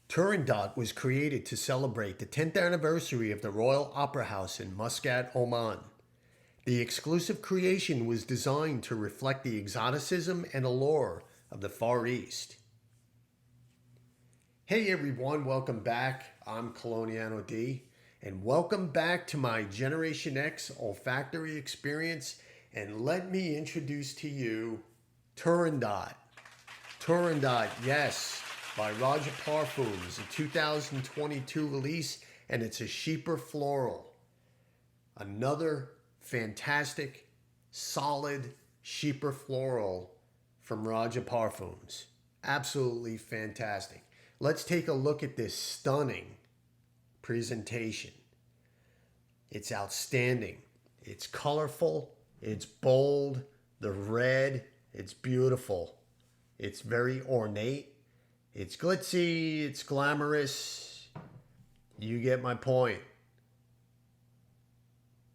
TURANDOT was created to celebrate the 10th anniversary of the Royal Opera House in Muscat, Oman. The exclusive creation was designed to reflect the exoticism and allure of the Far East. Hey everyone, welcome back. I'm Coloniano D, and welcome back to my Generation X olfactory experience. And let me introduce to you Turandot. Turandot, yes, by Roja Parfums, a 2022 release, and it's a Sheeper Floral. Another fantastic, solid Sheeper Floral from Roja Parfums. Absolutely fantastic. Let's take a look at this stunning presentation. It's outstanding. It's colorful. It's bold. The red. It's beautiful. It's very ornate. It's glitzy. It's glamorous. You get my point.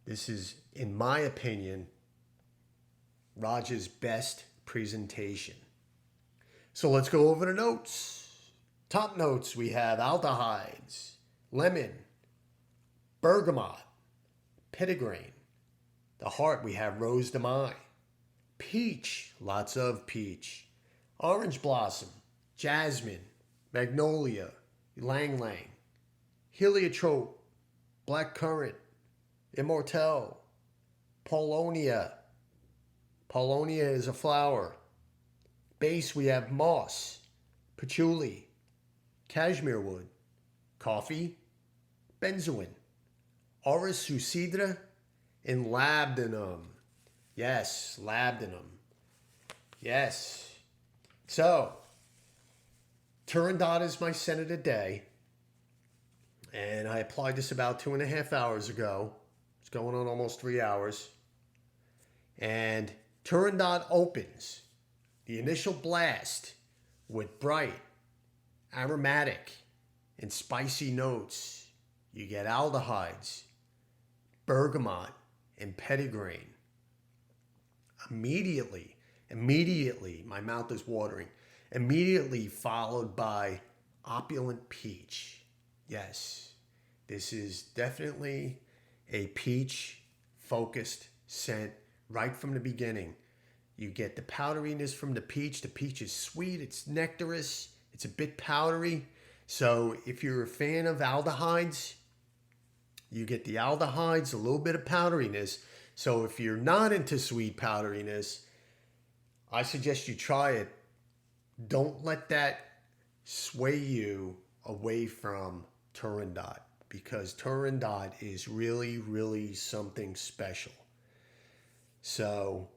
This is, in my opinion, Roja's best presentation. So let's go over the notes. Top notes, we have aldehydes, lemon, bergamot, petitgrain. The heart, we have rose de mai, peach, lots of peach, orange blossom, jasmine, magnolia, ylang ylang, heliotrope, black currant, immortelle, paulownia. Paulownia is a flower. Base, we have moss, patchouli, cashmere wood, coffee, benzoin, orris sucidra, and labdanum. Yes, labdanum. Yes. So, Turandot is my scent of the day, and I applied this about 2.5 hours ago. It's going on almost 3 hours. And Turandot opens the initial blast with bright, aromatic, and spicy notes. You get aldehydes, bergamot, and petitgrain. Immediately, my mouth is watering. Immediately followed by opulent peach. Yes, this is definitely a peach-focused scent right from the beginning. You get the powderiness from the peach. The peach is sweet. It's nectarous. It's a bit powdery. So if you're a fan of aldehydes, you get the aldehydes, a little bit of powderiness. So if you're not into sweet powderiness, I suggest you try it. Don't let that sway you away from Turandot, because Turandot is really, really something special. So,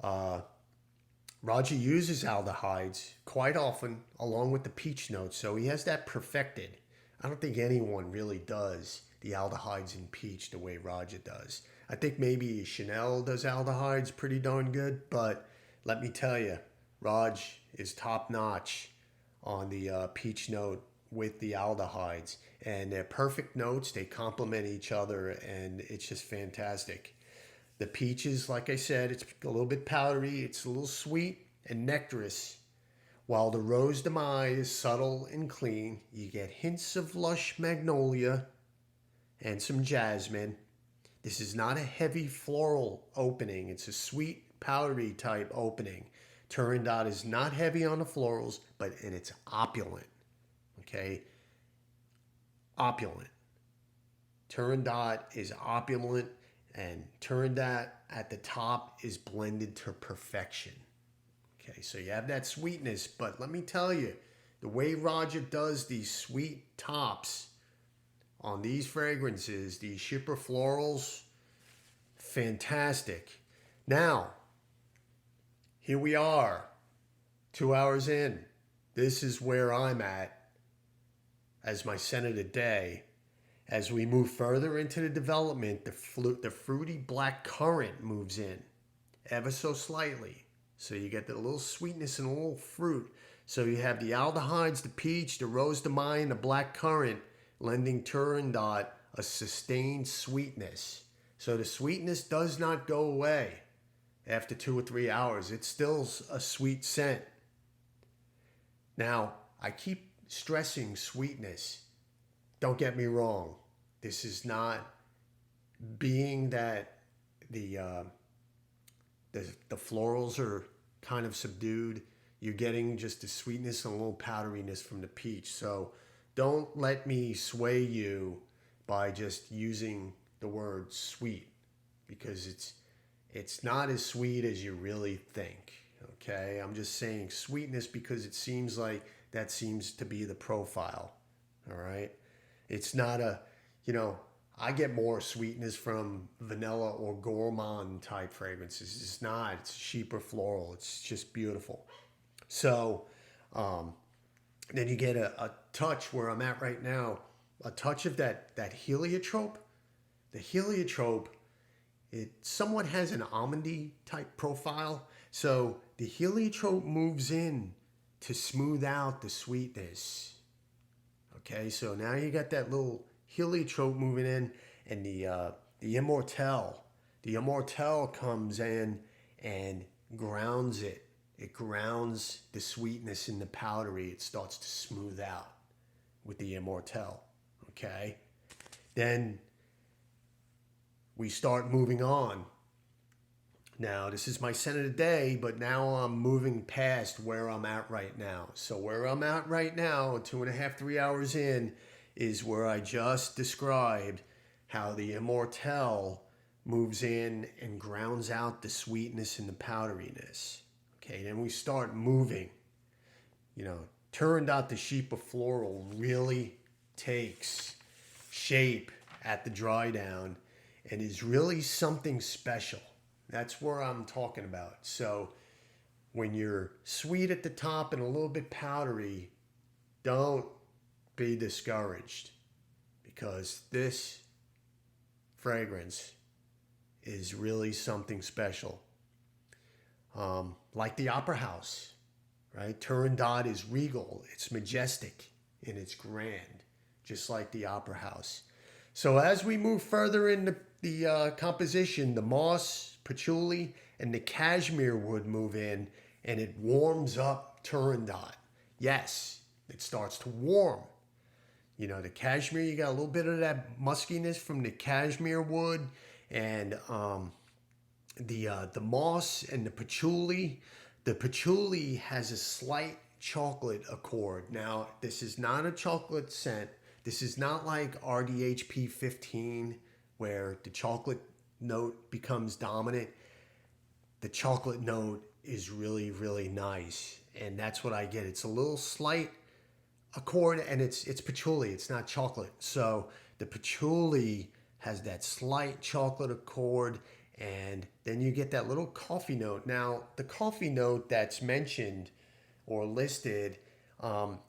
Roja uses aldehydes quite often along with the peach notes, so he has that perfected. I don't think anyone really does the aldehydes in peach the way Roja does. I think maybe Chanel does aldehydes pretty darn good, but let me tell you, Raj is top notch on the peach note with the aldehydes, and they're perfect notes. They complement each other, and it's just fantastic. The peaches, like I said, it's a little bit powdery. It's a little sweet and nectarous. While the rose de mai is subtle and clean, you get hints of lush magnolia and some jasmine. This is not a heavy floral opening. It's a sweet, powdery type opening. Turandot is not heavy on the florals, and it's opulent. Okay? Opulent. Turandot is opulent. And Turandot at the top is blended to perfection. Okay, so you have that sweetness, but let me tell you, the way Roja does these sweet tops on these fragrances, these Sheeper Florals, fantastic. Now, here we are, 2 hours in. This is where I'm at as my scent of the day. As we move further into the development, the fruity black currant moves in ever so slightly. So you get the little sweetness and a little fruit. So you have the aldehydes, the peach, the rose de mai, and the black currant, lending Turandot a sustained sweetness. So the sweetness does not go away after 2 or 3 hours. It's still a sweet scent. Now, I keep stressing sweetness. Don't get me wrong. This is not being that the uh, the florals are kind of subdued. You're getting just the sweetness and a little powderiness from the peach. So don't let me sway you by just using the word sweet, because it's not as sweet as you really think. Okay, I'm just saying sweetness because it seems like that seems to be the profile. All right, it's not a, you know, I get more sweetness from vanilla or gourmand type fragrances. It's not. It's cheaper floral. It's just beautiful. So then you get a touch where I'm at right now, a touch of that heliotrope. The heliotrope, it somewhat has an almondy type profile. So the heliotrope moves in to smooth out the sweetness. Okay, so now you got that little heliotrope moving in, and the immortelle. The immortelle comes in and grounds it. It grounds the sweetness in the powdery. It starts to smooth out with the immortelle. Okay, then we start moving on. Now, this is my scent of the day, but now I'm moving past where I'm at right now. So where I'm at right now, 2.5, 3 hours in, is where I just described how the immortelle moves in and grounds out the sweetness and the powderiness. Okay, then we start moving. You know, Turandot, the sheep of floral, really takes shape at the dry down and is really something special. That's where I'm talking about. So when you're sweet at the top and a little bit powdery, don't be discouraged, because this fragrance is really something special. Like the Opera House, right? Turandot is regal, it's majestic, and it's grand, just like the Opera House. So as we move further in the composition, the moss, patchouli, and the cashmere wood move in, and it warms up Turandot. Yes, it starts to warm. You know, the cashmere, you got a little bit of that muskiness from the cashmere wood, and the moss and the patchouli. The patchouli has a slight chocolate accord. Now, this is not a chocolate scent. This is not like RDHP 15 where the chocolate note becomes dominant. The chocolate note is really, really nice, and that's what I get. It's a little slight accord, and it's patchouli. It's not chocolate. So the patchouli has that slight chocolate accord, and then you get that little coffee note. Now, the coffee note that's mentioned or listed,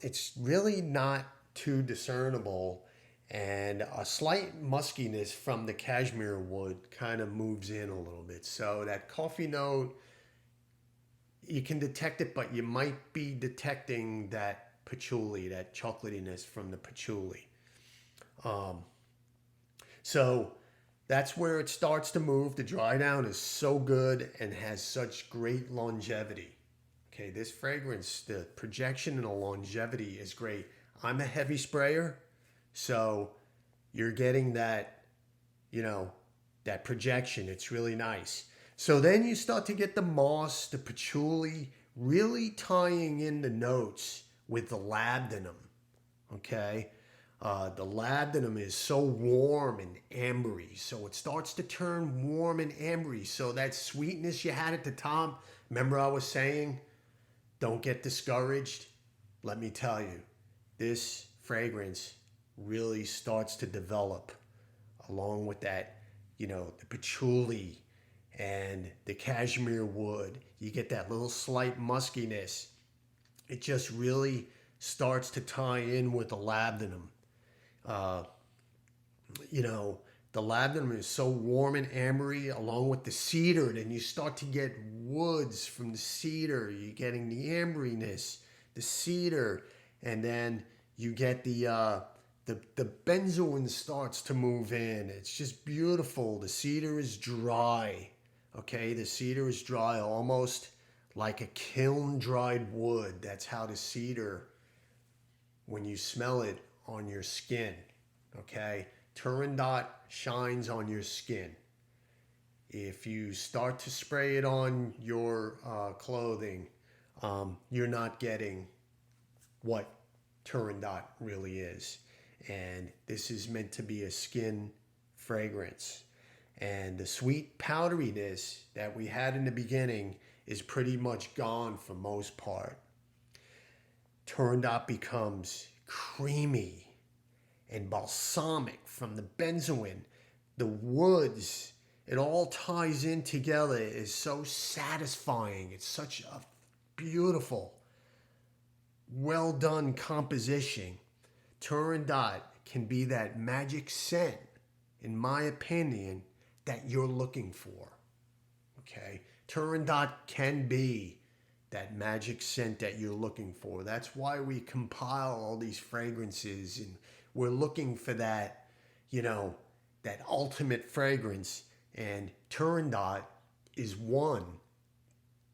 it's really not too discernible, and a slight muskiness from the cashmere wood kind of moves in a little bit. So that coffee note, you can detect it, but you might be detecting that patchouli, that chocolatiness from the patchouli. So that's where it starts to move. The dry down is so good and has such great longevity. Okay, this fragrance, the projection and the longevity is great. I'm a heavy sprayer, so you're getting that, you know, that projection. It's really nice. So then you start to get the moss, the patchouli, really tying in the notes with the labdanum. Okay, the labdanum is so warm and ambery, so it starts to turn warm and ambery. So that sweetness you had at the top, remember I was saying, don't get discouraged. Let me tell you, this fragrance really starts to develop along with that, you know, the patchouli and the cashmere wood. You get that little slight muskiness. It just really starts to tie in with the labdanum. You know, the labdanum is so warm and ambery along with the cedar. Then you start to get woods from the cedar. You're getting the amberiness, the cedar, and then you get the benzoin starts to move in. It's just beautiful. The cedar is dry. Okay, the cedar is dry, almost like a kiln dried wood. That's how the cedar when you smell it on your skin. Okay? Turandot shines on your skin. If you start to spray it on your clothing, you're not getting what Turandot really is. And this is meant to be a skin fragrance. And the sweet powderiness that we had in the beginning is pretty much gone for most part. Turandot becomes creamy and balsamic from the benzoin, the woods. It all ties in together. It is so satisfying. It's such a beautiful, well done composition. Turandot can be that magic scent, in my opinion, that you're looking for. Okay? Turandot can be that magic scent that you're looking for. That's why we compile all these fragrances, and we're looking for that, that ultimate fragrance. And Turandot is one.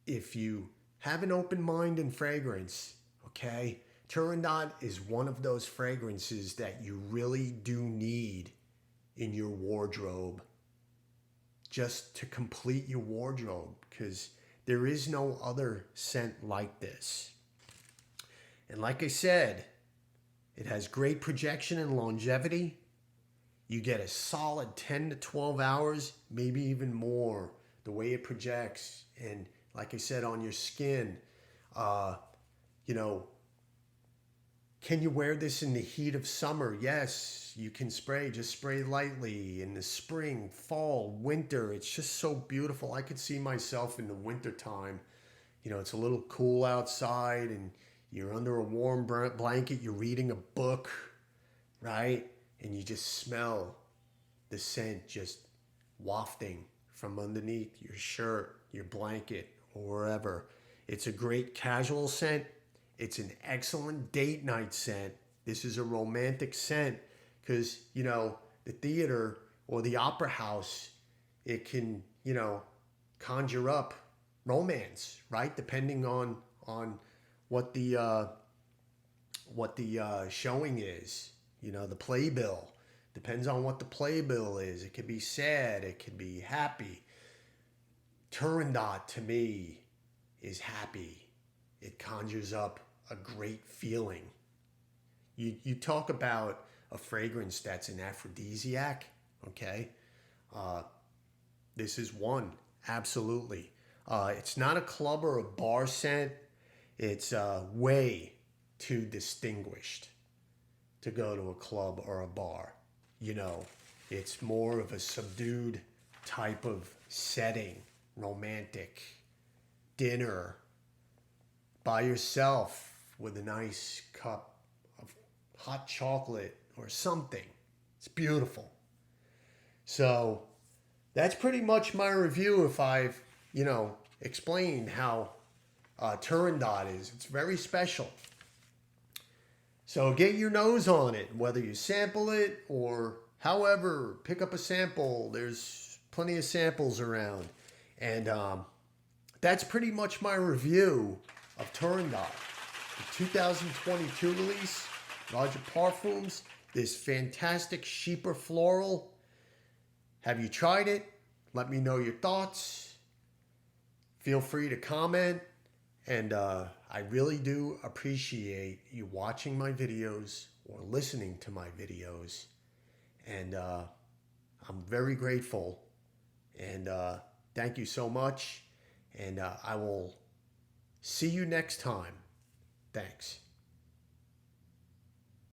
If you have an open mind in fragrance, okay, Turandot is one of those fragrances that you really do need in your wardrobe, just to complete your wardrobe, because there is no other scent like this. And like I said, it has great projection and longevity. You get a solid 10 to 12 hours, maybe even more, the way it projects. And like I said, on your skin, can you wear this in the heat of summer? Yes, you can spray. Just spray lightly in the spring, fall, winter. It's just so beautiful. I could see myself in the winter time. It's a little cool outside and you're under a warm blanket. You're reading a book, right? And you just smell the scent just wafting from underneath your shirt, your blanket, or wherever. It's a great casual scent. It's an excellent date night scent. This is a romantic scent because, the theater or the opera house, it can, conjure up romance, right? Depending on what the showing is, the playbill. Depends on what the playbill is. It could be sad. It could be happy. Turandot to me is happy. It conjures up a great feeling. You talk about a fragrance that's an aphrodisiac, okay? This is one, absolutely. It's not a club or a bar scent. It's way too distinguished to go to a club or a bar. It's more of a subdued type of setting, romantic, dinner, by yourself with a nice cup of hot chocolate or something. It's beautiful. So that's pretty much my review. If I've, explained how Turandot is, it's very special. So get your nose on it, whether you sample it or however, pick up a sample. There's plenty of samples around. And that's pretty much my review of Turandot, the 2022 release, Roja Parfums, this fantastic Sheeper floral. Have you tried it? Let me know your thoughts. Feel free to comment. And I really do appreciate you watching my videos or listening to my videos. And I'm very grateful. And thank you so much. And I will see you next time. Thanks.